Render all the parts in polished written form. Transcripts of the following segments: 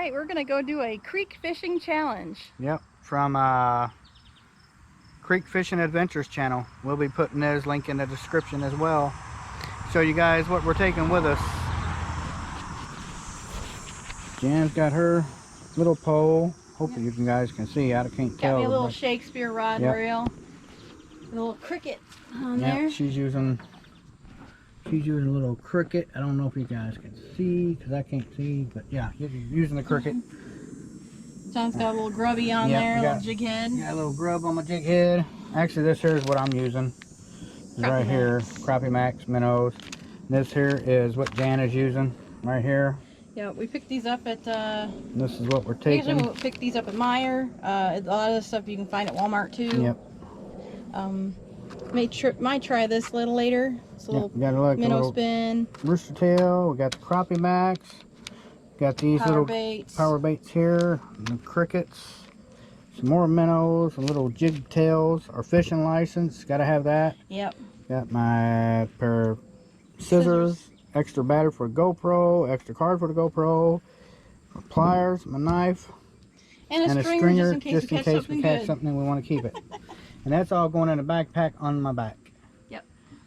right, we're gonna go do a creek fishing challenge. Yep, from Creek Fishing Adventures channel. We'll be putting those link in the description as well. Show you guys what we're taking with us. Jan's got her little pole. Hopefully you guys can see. I can't tell. Got me a little Shakespeare rod and reel. A little cricket on there. She's using a little cricket. I don't know if you guys can see because I can't see, but yeah, you're using the cricket. John's got a little grubby on there, a little jig head. Got a little grub on my jig head. Actually, this here is what I'm using. Right here, Crappie Max minnows. This here is what Jan is using right here. Yeah, we picked these up at. This is what we're taking. Usually we'll pick these up at Meijer. A lot of this stuff you can find at Walmart too. Yep. Might try this a little later. It's a little minnow spin. Rooster tail. We got the Crappie Max. Got these little power baits here. The crickets. Some more minnows. Some little jig tails. Our fishing license. Got to have that. Yep. Got my pair of scissors. Extra battery for a GoPro. Extra card for the GoPro. My pliers. My knife. And a stringer just in case we catch something and we want to keep it. And that's all going in a backpack on my back. Yep.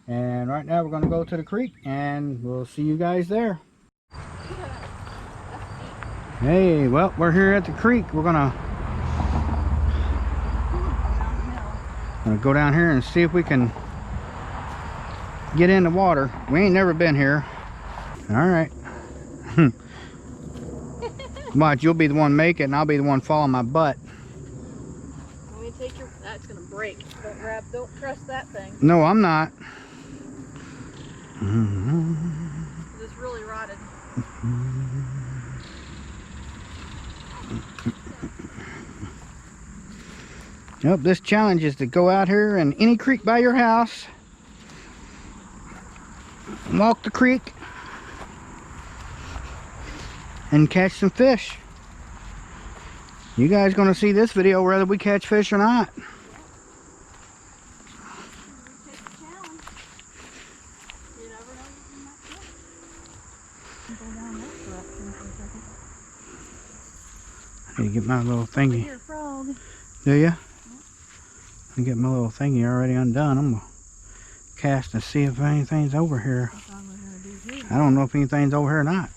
And right now we're going to go to the creek and we'll see you guys there. Hey, well, we're here at the creek. We're gonna go down here and see if we can get in the water. We ain't never been here. All right. Watch, you'll be the one make it and I'll be the one falling my butt. Let me take your, that's gonna break. Don't trust that thing. No, I'm not. It's really rotted. Yep, this challenge is to go out here in any creek by your house, walk the creek, and catch some fish. You guys gonna see this video whether we catch fish or not. I need to get my little thingy. Do ya? I get my little thingy already undone. I'm gonna cast and see if anything's over here. I don't know if anything's over here or not.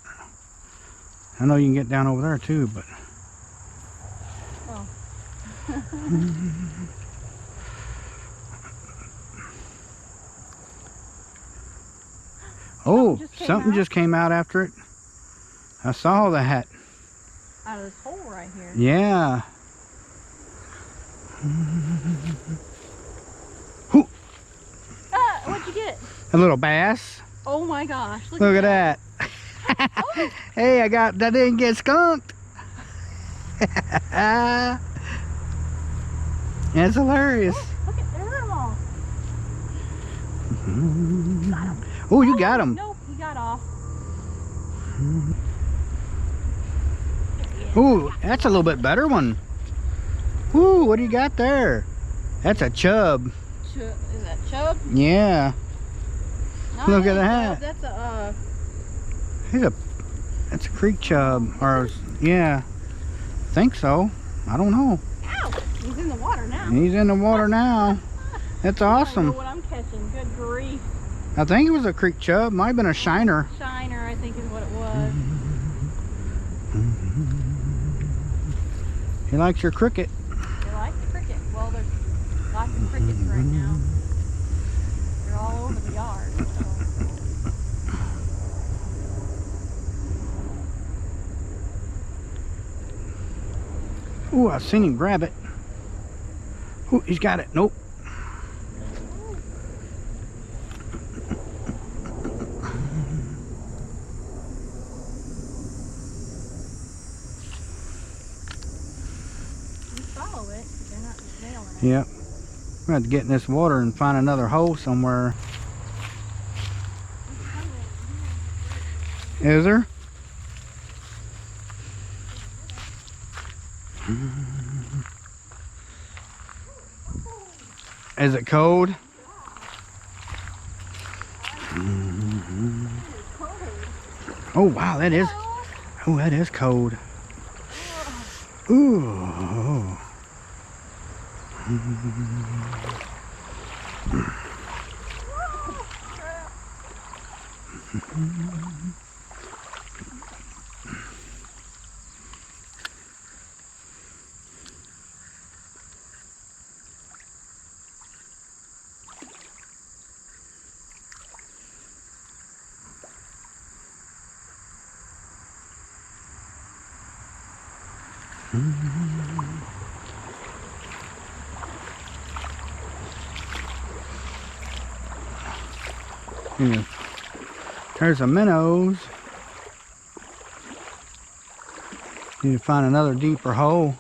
I know you can get down over there too, but oh, something just came out after it. I saw that. Out of this hole right here. Yeah. What'd you get? A little bass. Oh my gosh. Look at that. Oh. Hey, that didn't get skunked. That's hilarious. Oh, look at, there's them all. Got him. Oh, you got him. Nope, he got off. Ooh, that's a little bit better one. Ooh, what do you got there? That's a chub. Is that chub? Yeah. No, look at that. That's That's a creek chub. Or, yeah. I think so. I don't know. Ow! He's in the water now. He's in the water now. That's awesome. I don't know what I'm catching. Good grief. I think it was a creek chub. Might have been a shiner. Shiner, I think is what it was. He likes your cricket. They like the cricket. Well, there's lots of crickets right now. They're all over the yard. Ooh, I've seen him grab it. Ooh, he's got it. Nope. Follow it, but they're not nailing it. Yep. We're going to have to get in this water and find another hole somewhere. Is there? Is it cold? Oh wow, that is. Oh, that is cold. Ooh. Yeah. There's a minnows. Need to find another deeper hole.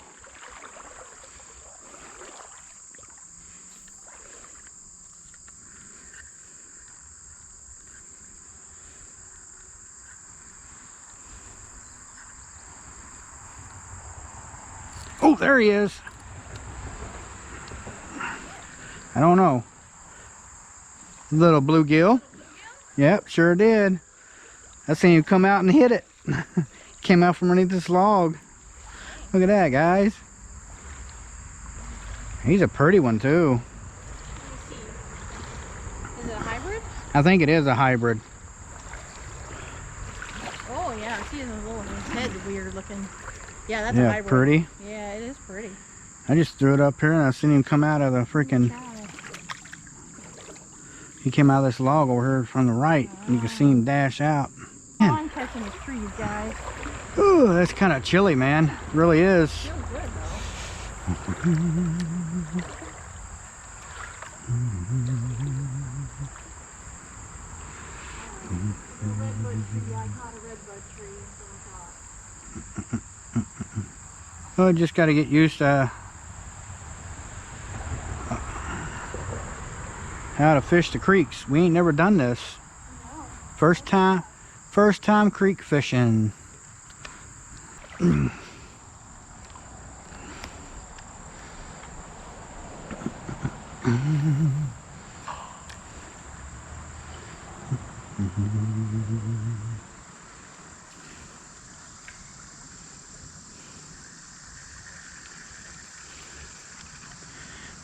Oh, there he is. I don't know. Little bluegill. Yep, sure did. I seen him come out and hit it. Came out from underneath this log. Look at that, guys. He's a pretty one too. Is it a hybrid? I think it is a hybrid. Oh yeah, I see his little his head's weird looking. Yeah, that's a Yeah, hybrid. pretty. Yeah, it is pretty. I just threw it up here and I seen him come out of the freaking... He came out of this log over here from the right. You can see him dash out. Man. I'm catching the trees, guys. Ooh, that's kind of chilly, man. It really is. Feels good though. The redbud tree, I caught a redbud tree on top. Well, just got to get used to how to fish the creeks. We ain't never done this. No. First time creek fishing.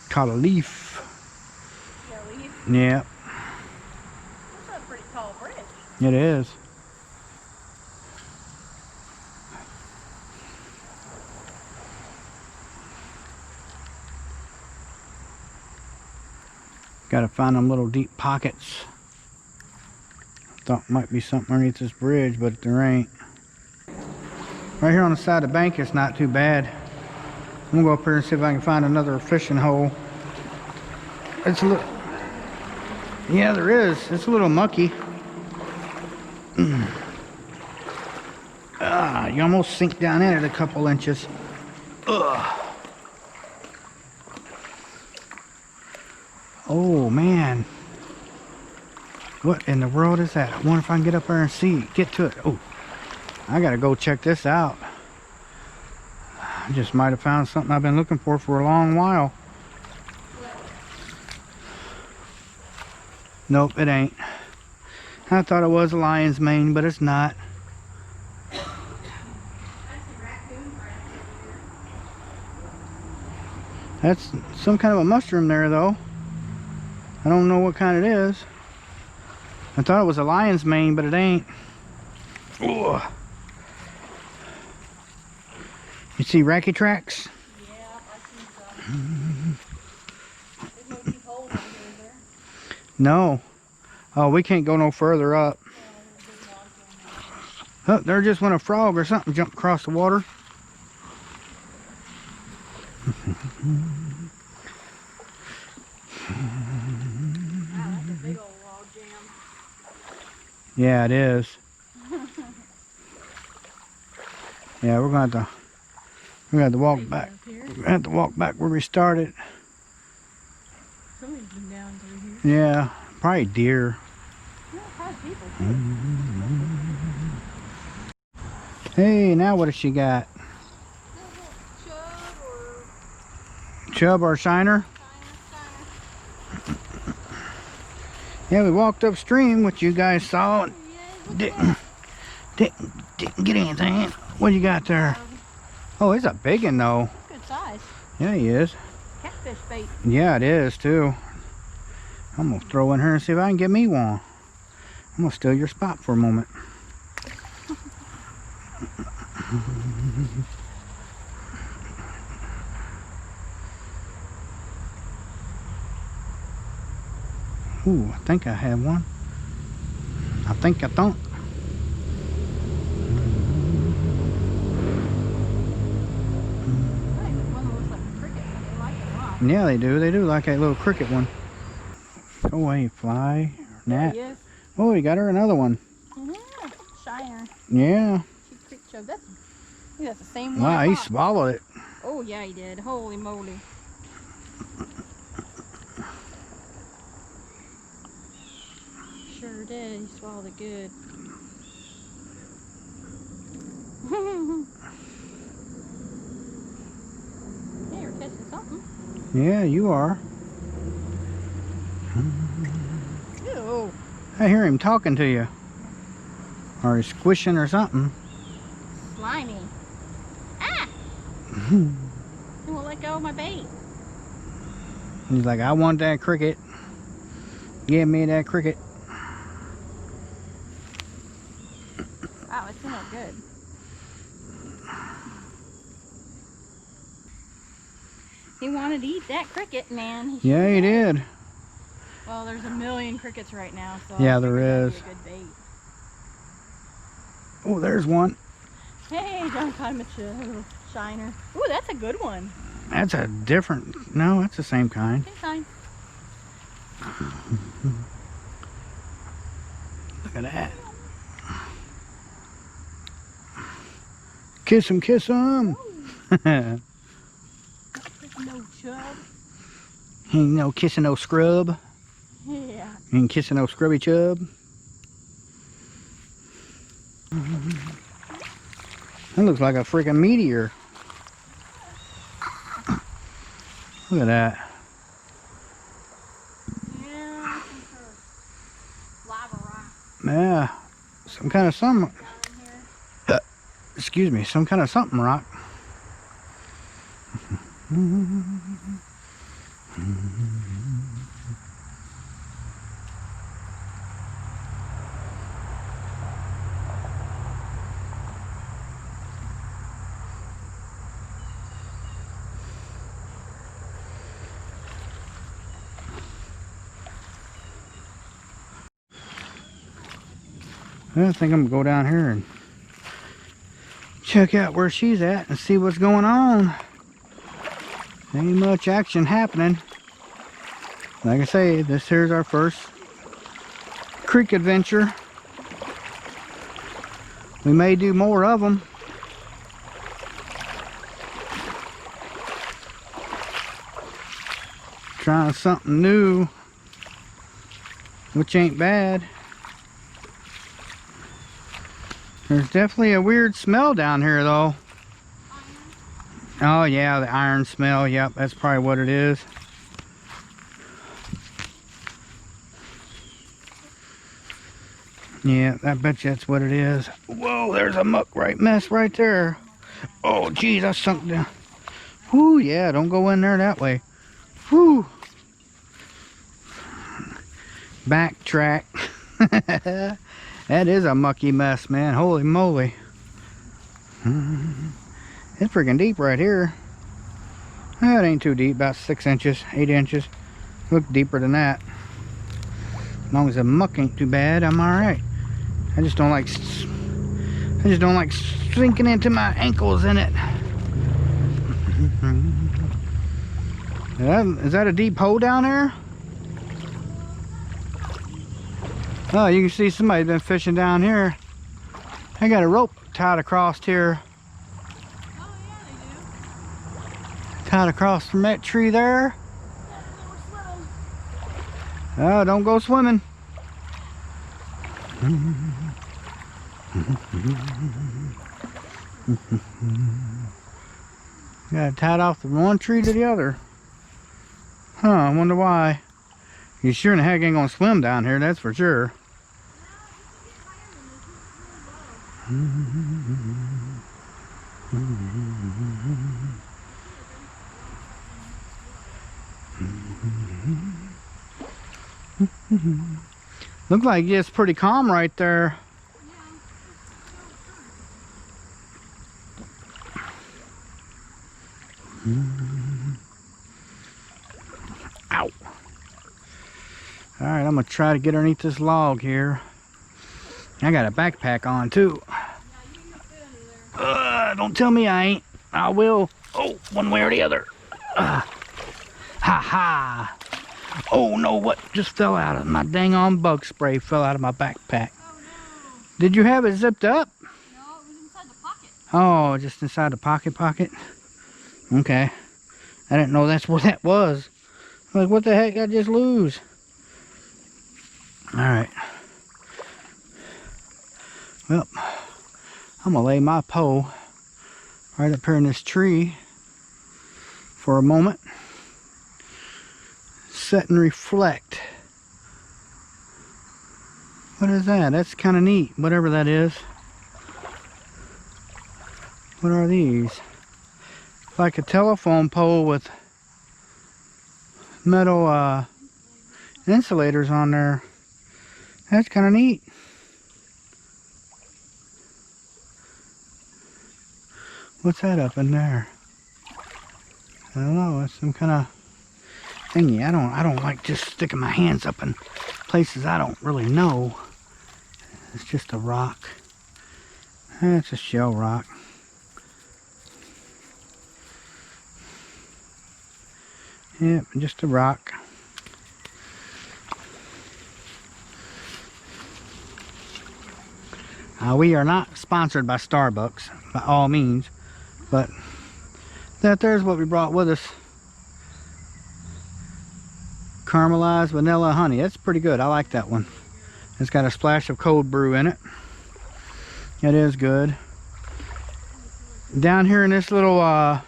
Caught a leaf. Yeah, leaf. Yep, That's a pretty tall bridge. it is. Gotta find them little deep pockets. Thought might be something underneath this bridge, but there ain't. Right here on the side of the bank, it's not too bad. I'm gonna go up here and see if I can find another fishing hole. It's a little, yeah, there is. It's a little mucky. You almost sink down in it a couple inches. Ugh. Oh man, what in the world is that? I wonder if I can get up there and see, get to it. Oh, I gotta go check this out. I just might have found something I've been looking for a long while. Nope, it ain't. I thought it was a lion's mane, but it's not. That's some kind of a mushroom there though. I don't know what kind it is. I thought it was a lion's mane, but it ain't. Ugh. You see racky tracks? Yeah, I see some. There's no deep holes in here, is there? No. Oh, we can't go no further up. Yeah, there's a big log down there. Oh, there just went a frog or something jumped across the water. Wow, that's a big old log jam. Yeah, it is. Yeah, we're gonna have to walk back. Up here. We're gonna have to walk back where we started. Somebody's been down through here. Yeah, probably deer. Yeah, probably people too. Hey, now what has she got? Chub or Chub or shiner? shiner. Yeah, we walked upstream, which you guys saw. Yeah, Didn't get anything. What you got there? Oh, it's a big one though. Good size. Yeah, he is. Catfish bait. Yeah, it is too. I'm gonna throw in here and see if I can get me one. I'm gonna steal your spot for a moment. Ooh, I think I have one. I think I don't. Yeah, they do. They do like that little cricket one. Go away, fly, gnat. There he is. Oh, you got her another one. Yeah, shiner. Yeah. Cheap creek chub. That's the same one. Wow, I he caught. swallowed it. Oh yeah, he did. Holy moly. Sure did. He swallowed it good. Yeah, you're catching something. Yeah, you are. Ew. I hear him talking to you. Or he's squishing or something. Slimy. Ah! He won't let go of my bait. He's like, I want that cricket. Give me that cricket. Wow, it's not good. He wanted to eat that cricket, man. Yeah, he did. Well, there's a million crickets right now, so Yeah, I there figured is. that'd be a good bait. Oh, there's one. Hey, John caught him a little shiner. Ooh, that's a good one. That's a different, no, that's the same kind. Same kind. Look at that. Kiss him, kiss him. No chub. Ain't no kissing no scrub. Yeah. Ain't kissing no scrubby chub. That looks like a freaking meteor. Look at that. Yeah, some sort of lava rock Yeah. Some kind of some, down here. excuse me, some kind of something rock. I think I'm gonna go down here and check out where she's at and see what's going on. Ain't much action happening. Like I say, this here's our first creek adventure. We may do more of them. Trying something new, which ain't bad. There's definitely a weird smell down here though. Oh yeah, the iron smell. Yep, that's probably what it is. Yeah, I bet you that's what it is. Whoa, there's a muck mess right there. Oh geez, I sunk down. Whoo, yeah, don't go in there that way. Whoo. Backtrack. That is a mucky mess, man. Holy moly. It's freaking deep right here. It ain't too deep, about 6 inches, 8 inches. Look deeper than that. As long as the muck ain't too bad, I'm alright. I just don't like sinking into my ankles in it. Is that a deep hole down there? Oh, you can see somebody's been fishing down here. I got a rope tied across here. Oh yeah, they do. Tied across from that tree there. Oh, don't go swimming. Got it tied off from one tree to the other. Huh, I wonder why. You sure in the heck ain't gonna swim down here, that's for sure. Looks like it's pretty calm right there. Ow. Alright, I'm gonna try to get underneath this log here. I got a backpack on too. Don't tell me I ain't. I will. Oh, one way or the other. Ha ha. Oh no, what just fell out of my dang on bug spray fell out of my backpack. Oh no. Did you have it zipped up? No, it was inside the pocket. Oh, just inside the pocket? Okay. I didn't know that's what that was. Like, what the heck did I just lose? Alright. Well, I'm gonna lay my pole right up here in this tree for a moment. Sit and reflect. What is that? That's kind of neat, whatever that is. What are these? Like a telephone pole with metal insulators on there. That's kind of neat. What's that up in there? I don't know. It's some kind of thingy. I don't like just sticking my hands up in places I don't really know. It's just a rock. It's a shell rock. Yep, just a rock. We are not sponsored by Starbucks, by all means, but there's what we brought with us. Caramelized vanilla honey. That's pretty good. I like that one. It's got a splash of cold brew in it. It is good. Down here in this little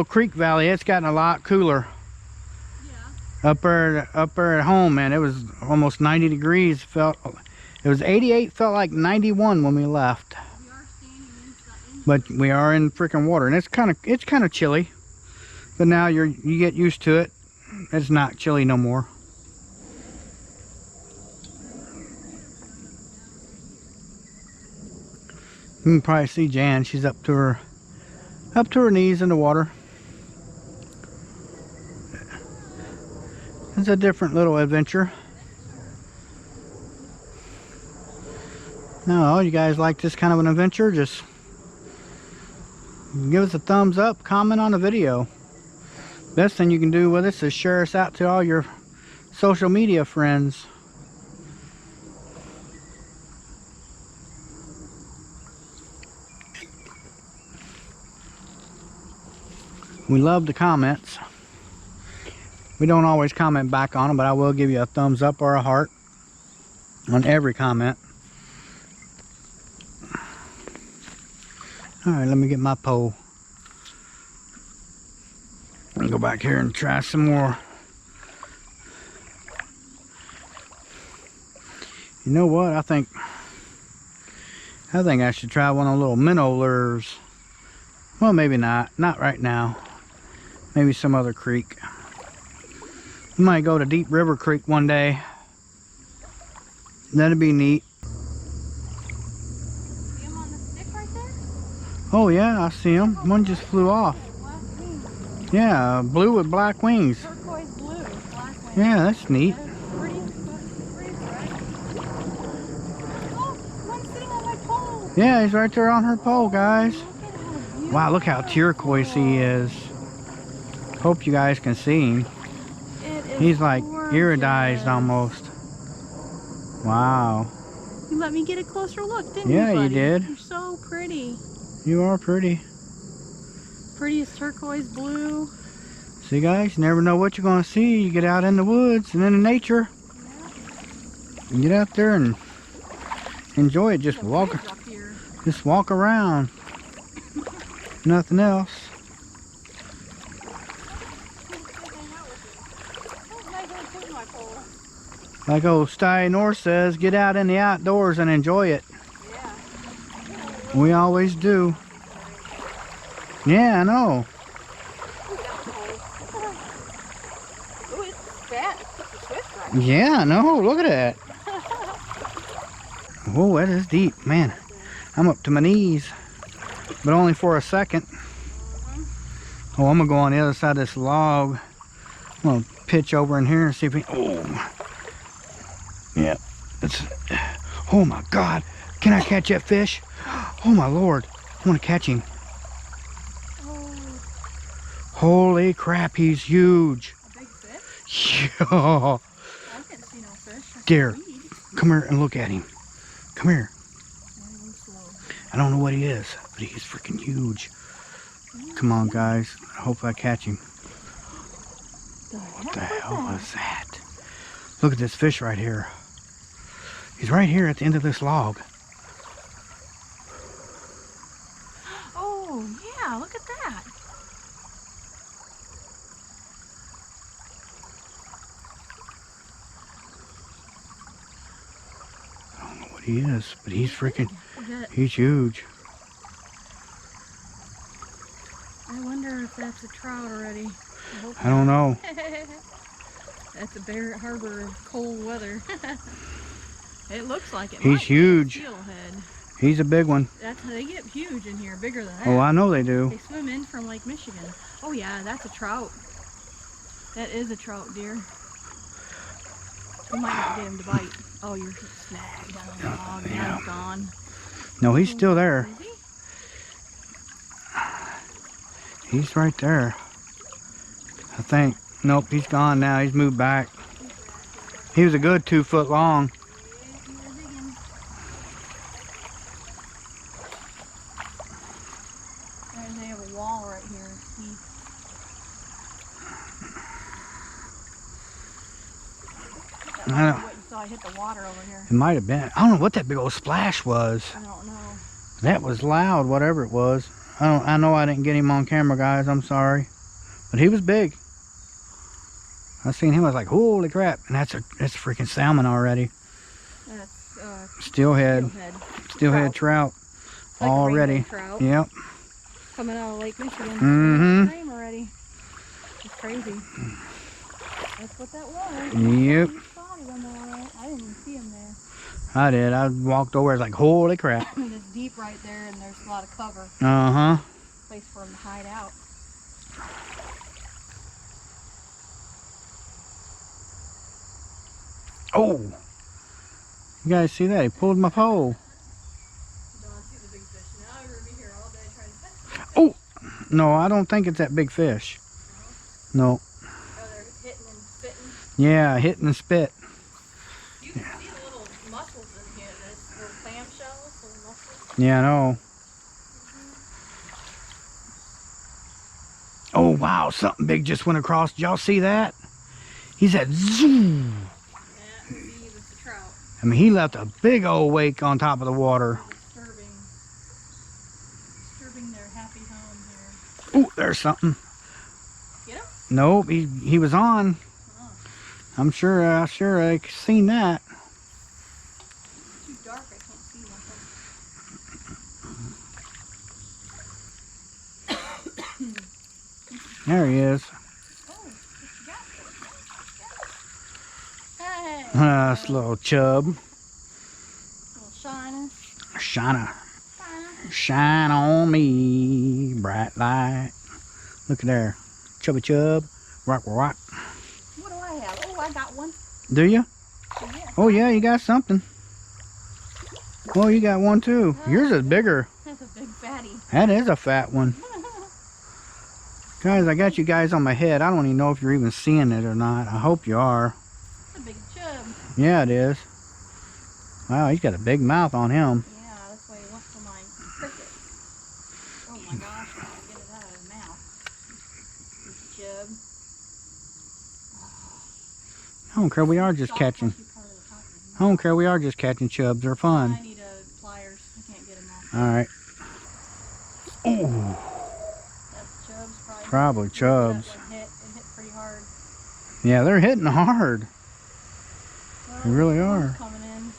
creek valley, it's gotten a lot cooler. Yeah. Up there at home, man, it was almost 90 degrees. It was 88, felt like 91 when we left. We are standing inside. But we are in freaking water, and it's kind of chilly. But now you get used to it. It's not chilly no more. You can probably see Jan. She's up to her knees in the water. It's a different little adventure. No, you guys like this kind of an adventure? Just give us a thumbs up, comment on the video. Best thing you can do with us is share us out to all your social media friends. We love the comments. We don't always comment back on them, but I will give you a thumbs up or a heart on every comment. Alright, let me get my pole. And go back here and try some more. You know what? I think I should try one of the little minnow lures. Well, maybe not. Not right now. Maybe some other creek. We might go to Deep River Creek one day. That'd be neat. See him on the stick right there? Oh yeah, I see him. One just flew off. Black wings. Yeah, blue with black wings. Turquoise blue, black wings. Yeah, that's neat. That is pretty, right? Oh, one's sitting on my pole. Yeah, he's right there on her pole, guys. Look at how beautiful. Wow, look how turquoise he is. Hope you guys can see him. It is He's like gorgeous. iridized almost. Wow. You let me get a closer look, didn't Yeah, you, you buddy? did. You're so pretty. You are pretty. Prettiest turquoise blue. See, guys, you never know what you're going to see. You get out in the woods and in nature. You get out there and enjoy it. Just walk around. Nothing else. Like old Sty North says, get out in the outdoors and enjoy it. Yeah. We always do. Yeah, I know. Ooh, that was cold. Ooh, it's fat. It's a Swiss right. Yeah, I know. Look at that. Whoa, that is deep. Man, I'm up to my knees. But only for a second. Oh, I'm going to go on the other side of this log. I'm going to pitch over in here and see if we... Oh. Yeah. It's... Oh, my God. Can I catch that fish? Oh, my Lord. I want to catch him. Oh, Holy crap, he's huge. a big fish? Yeah. I can't see no fish. I see Dear, weed. come here and look at him. Come here. Very slow. I don't know what he is, but he's freaking huge. Come on, guys. I hope I catch him. What the hell was that? Look at this fish right here. He's right here at the end of this log. Oh, yeah, look at that. I don't know what he is, but he's freaking, That, he's huge. I wonder if that's a trout already. I don't know. That's a Barrett Harbor cold weather. It looks like it. He's might be a huge. steelhead. He's a big one. They get huge in here, bigger than that. Oh, I know they do. They swim in from Lake Michigan. Oh yeah, that's a trout. That is a trout, dear. We might have to get him to bite. Oh, you're snagged down on the log. Now Yeah. he's gone. No, he's still there. Is he? He's right there. I think. Nope, he's gone now. He's moved back. He was a good 2 foot long. And they have a wall right here. That might be what you saw hit the water over here. It might have been. I don't know what that big old splash was. I don't know. That was loud, whatever it was. I know I didn't get him on camera, guys. I'm sorry. But he was big. I seen him. I was like, holy crap. And that's a freaking salmon already. That's Steelhead. Steelhead trout. Like a Already. rainbow trout. Yep. Coming out of Lake Michigan. Mhm. Frame already. It's crazy. That's what that was. Yep. You spotted him all right. I didn't even see him there. I did. I walked over. I was like, holy crap. It's deep right there, and there's a lot of cover. Uh-huh. Place for him to hide out. Oh. You guys see that? He pulled my pole. Don't see the big fish now. We're gonna be here all day trying to catch Oh. No, I don't think it's that big fish. No. Oh, they're hitting and spitting. Yeah, hitting the spit. You can see the little mussels in here. There's little clamshells, little mussels. Yeah, I know. Oh, wow. Something big just went across. Did y'all see that? He said, zoom. That would be the trout. I mean, he left a big old wake on top of the water. Disturbing their happy home here. Oh, there's something. Get him? Nope, he was on. Oh, I'm sure I seen that. it's too dark. I can't see nothing. There he is. Oh, what you got? Hey. This little chub. Little shiner. Shine on me, bright light. Look at there. Chubby chub. Rock, rock. What do I have? Oh, I got one. Do you? Yeah. Oh, yeah, you got something. Oh, you got one too. Yours is bigger. That's a big fatty. That is a fat one. Guys, I got you guys on my head. I don't even know if you're even seeing it or not. I hope you are. It's a big chub. Yeah, it is. Wow, he's got a big mouth on him. Yeah, that's why he wants for my cricket. Oh my gosh, I gotta get it out of his mouth. This chub. I don't care. We are just catching. I don't care. We are just catching chubs. They're fun. I need pliers. I can't get him off. All right. Oh, That's chubs, probably. probably chubs. That one hit. It hit pretty hard. Yeah, they're hitting hard. Well, They really the storm's are. coming in.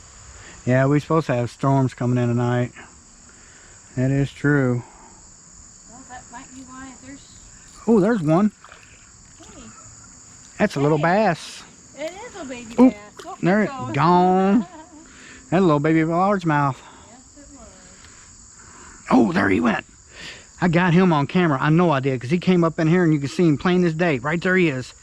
Yeah, we're supposed to have storms coming in tonight. That is true. Well, that might be baby Wyatt. There's. Oh, there's one. Hey. That's a little bass. It is a baby Ooh, bass. Oh, there it goes. gone. That's a little baby largemouth. Yes, it was. Oh, there he went. I got him on camera. I know I did, because he came up in here and you can see him plain as day. Right there he is.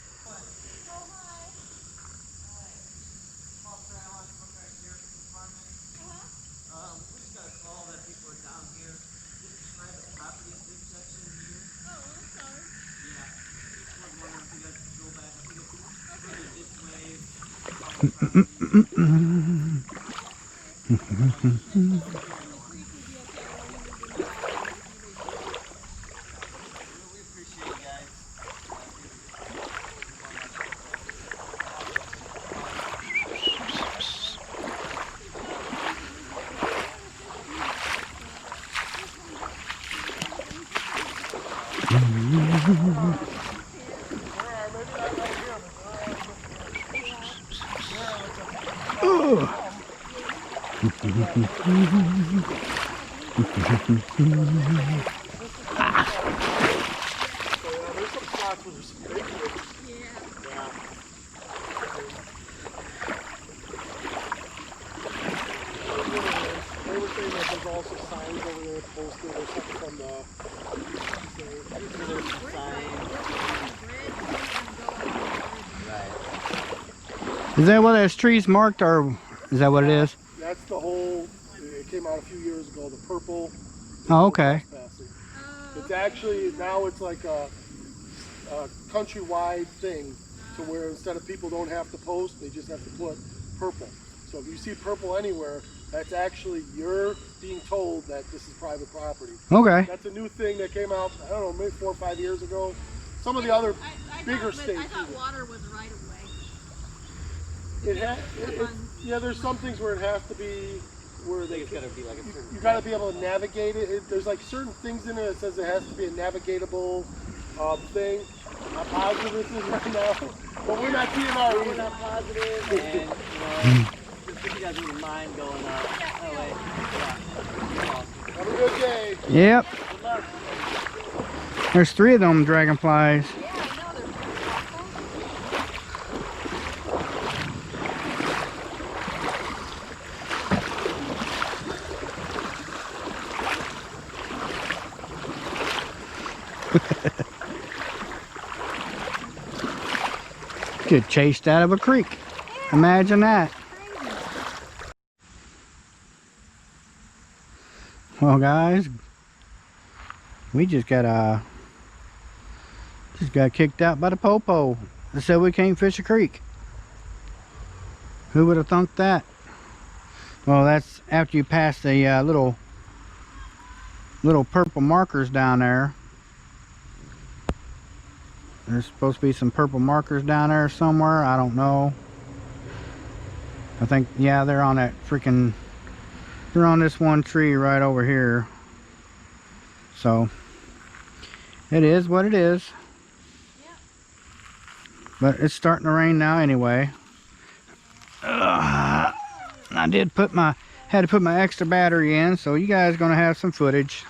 There's also signs over there posted or something from the. Is that what those trees marked, or is that what it is? That's the whole. It came out a few years ago. The purple. Oh, okay. It's actually now it's like a countrywide thing, to where instead of people don't have to post, they just have to put purple. So if you see purple anywhere, that's actually you're being told that this is private property. Okay. That's a new thing that came out, I don't know, maybe 4 or 5 years ago. Some of the other bigger states. I thought water was right of way. Yeah, there's some things where it has to be where they. It's gotta be like a You got to be able to navigate it. There's like certain things in it that says it has to be a navigatable thing. I'm not positive this is right now, but we're not DNR. We're not positive, and just if you guys wouldn't mind going up that way. Yeah. Awesome. Have a good day. Yep. Good luck. There's 3 of them dragonflies. Yeah, I know they're pretty Get chased out of a creek. Imagine that. Well, guys, we just got kicked out by the popo. They said we can't fish a creek. Who would have thunk that? Well, that's after you pass the little purple markers down there. There's supposed to be some purple markers down there somewhere. I don't know. I think, yeah, they're on that freaking, they're on this one tree right over here. So, it is what it is. Yep. But it's starting to rain now anyway. I did had to put my extra battery in, so you guys are gonna have some footage.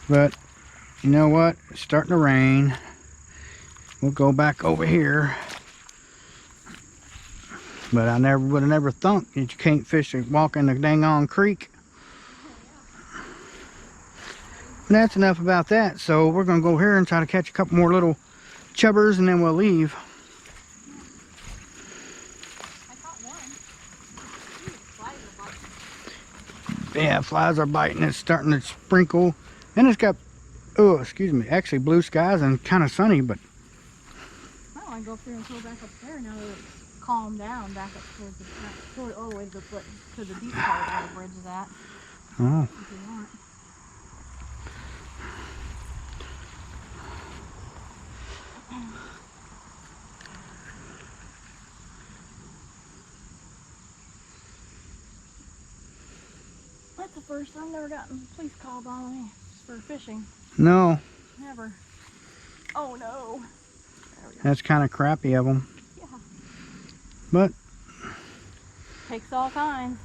But you know what? It's starting to rain. We'll go back over here. But I would have never thunk that you can't walk in the dang on creek. But that's enough about that. So we're gonna go here and try to catch a couple more little chubbers, and then we'll leave. I caught one. Flies are biting. Yeah, flies are biting. It's starting to sprinkle, and it's got, oh, excuse me, actually blue skies and kind of sunny. But Well, I go up there and go back up there now that it's calmed down, back up towards the all the way to the deep part where the bridge is at. oh, If you want. That's the first I've never gotten a police call on me for fishing. no, Never. Oh no. There we go. that's kind of crappy of them. Yeah. But Takes all kinds.